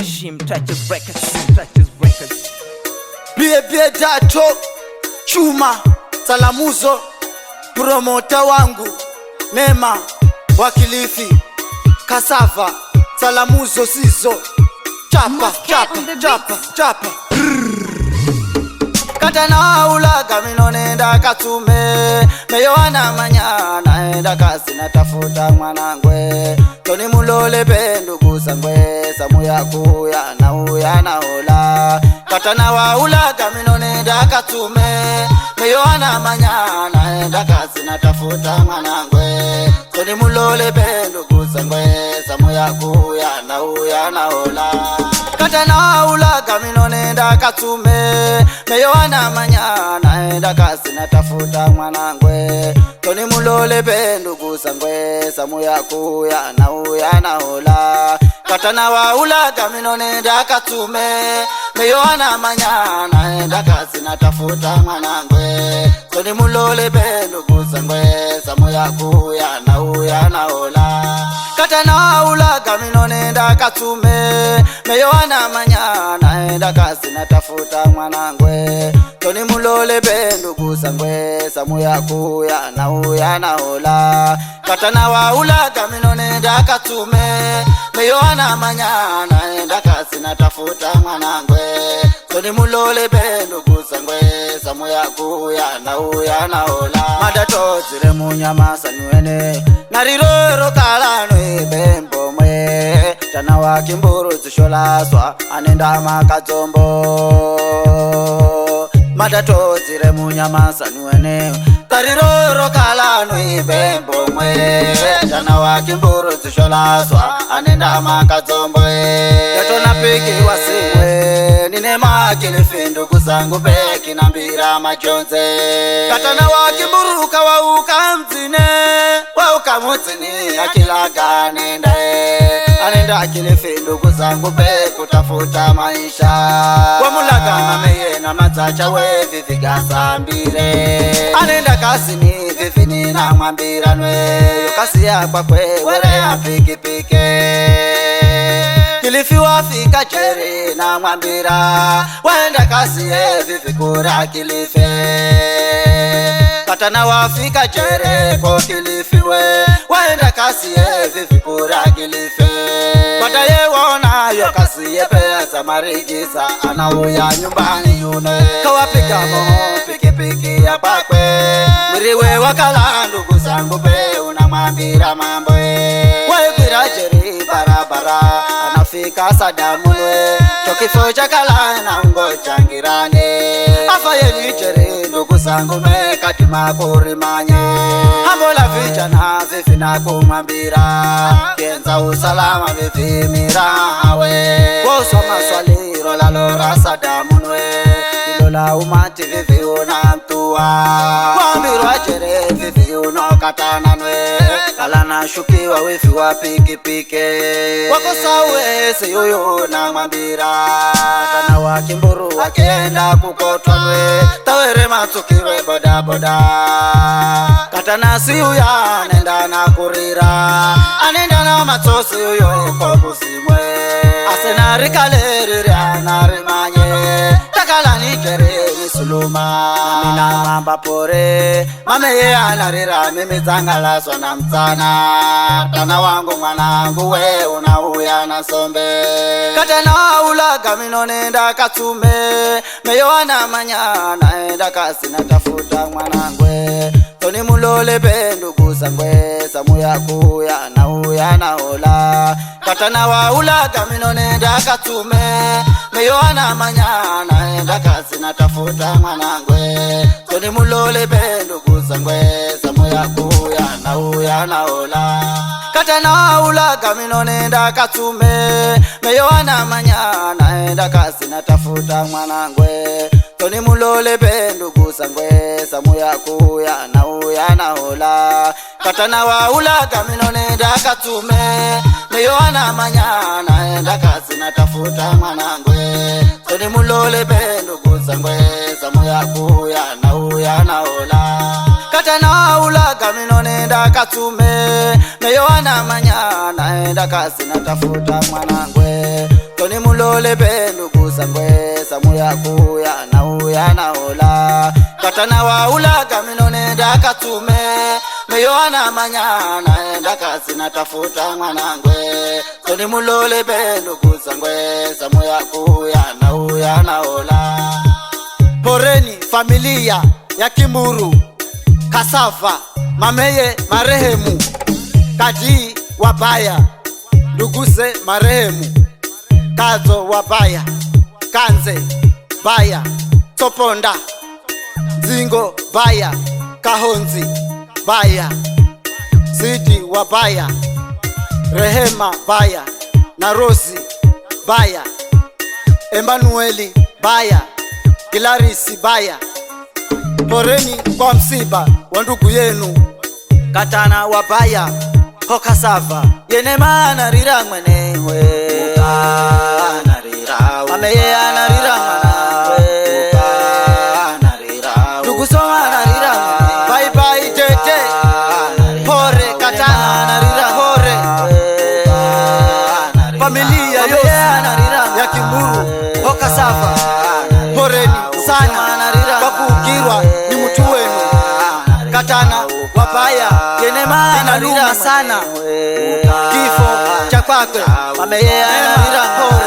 Shim touches records. Bie Dato Chuma Salamuzo promota wangu Nema wa Kilifi Kasava Salamuzo Sizo Chapa Katana ulaga minonenda katume meyoana manyana enda kasi natafuta mwanangwe Toni mulole pendugu sangwe samu ya kuya na uya na ola Katana wa ulaga minonenda katume meyoana manyana enda kasi natafuta mwanangwe Toni mulole pendugu sangwe samu ya kuya na uya na ola Katana ulaga minonenda katume meyoana manyana enda kasi natafuta mwanangwe Toni mulole pendugu sangwe samu ya kuya na uya na ola Katana wa ulaga minonenda katume meyoana manyana enda kasi natafuta mwanangwe Toni mulole pendugu sangwe samu ya kuya na uya na ola Katana wa ulaga minonenda katume meyoana manyana enda kasi natafuta mwanangwe Toni mulole pendugu sangwe samu ya kuya na uya na ola Katana wa ulaga minonenda katume meyoana manyana enda kasi natafuta mwanangwe Toni mulole pendugu sangwe samu ya kuya na uya na ola Madato zire munyamasa nwene nariroro kalanwe bembo mwe Tana wa Kimburu zisholaswa anenda makazombo Madato zire munyamasa nwene tariroro kalanwe bembo mwe Tana wa Kimburu zisholaswa anenda makazombo Yatona piki wasimwe Ninema Kilifi ndugu zangu peki na mbira majonze Katana wa Kimburu kawauka mzine wauka mutini akilaga anenda Kilifi ndugu zangu peku tafuta maisha Wamulaga mameye na mazacha we vivigasa mbire Anenda kasi ni vivini na mwambira nwe Yukasi ya kwa kwe were ya piki Kilifi wafika chere na mwambira Wenda kasi ye vivikura Kilifi Katana wafika chere ko Kilifi we Wenda kasi ye vivikura Kilifi Kwata ye wana yo kasi ye pesa marigisa Anawuya nyumbani yune Kawapika moho piki ya pakwe Mwiriwe wakala ndugu zangu pe unamwambira mambo Wefira chere barabara Anafika Sadamulwe Chokifo chakala na ungo changirane Afaye vichere ndugu zangu mekati makuri manye Hambola vicha na vifina kumambira Kenza usalama vifimira hawe Woso maswali rola lora Sadamulwe Ilola umati vifi unamtua Wambirwa chere vifi unokatana nwe Kalana shukiwa wifi wa piki Wakosa uwezi yoyo na mwambira Tana wa Kimburu wakenda kukotwa nwe Tawere matsukiwe boda Katana si uya nenda na kurira Anenda na matsosi yoyo eko kusimwe Asenari kaleriri anari manye Takala nikere nisuluma Mina mamba pore Mameye anarira mimi zangala sona mtana Tana wangu mwanangu we unauya na sombe Katana ulaga minonenda katume meyoana manyana enda kasi natafuta mwanangwe Toni mulole pendugu sangwe samu ya kuya na uya na ola Katana wa ulaga minonenda katume meyoana manyana enda kasi natafuta mwanangwe Toni mulole pendugu sangwe samu ya kuya na uya na ola Katana ulaga minonenda katume meyoana manyana enda kasi natafuta mwanangwe Toni mulole pendugu sangwe samu ya kuya na uya na ola Katana wa ulaga minonenda katume meyoana manyana enda kasi natafuta mwanangwe Toni mulole pendugu sangwe samu ya kuya na uya na ola Katana ulaga minonenda katume meyoana manyana enda kasi natafuta mwanangwe Toni mulole bendu kusangwe samuya kuya na uya na ola katana wa ula kaminone ndakatume meyoana manyana ndakasina tafuta mwanangwe Toni mulole bendu kusangwe samuya kuya na uya na ola Poreni familia ya Kimuru Kasafa mameye marehemu Kaji wabaya nduguse marehemu Kazo wabaya Kanze baya Toponda Zingo baya Kahonzi baya Sidi wabaya Rehema baya Narosi baya Emmanueli baya Kilarisi baya Poreni kwa msiba wa ndugu yenu Katana wabaya Hokasava yene mana rira mwenewe Ameye anarira mwenewe Ndukusoma anarira Bye bye tete Hore Katana anarira hore Familia yosi ya Kimuru Hokasava Horeni sana kwa kukirwa ni mtu wenu Katana wabaya yene mana luma sana Kifo cha kwake ameye anarira hore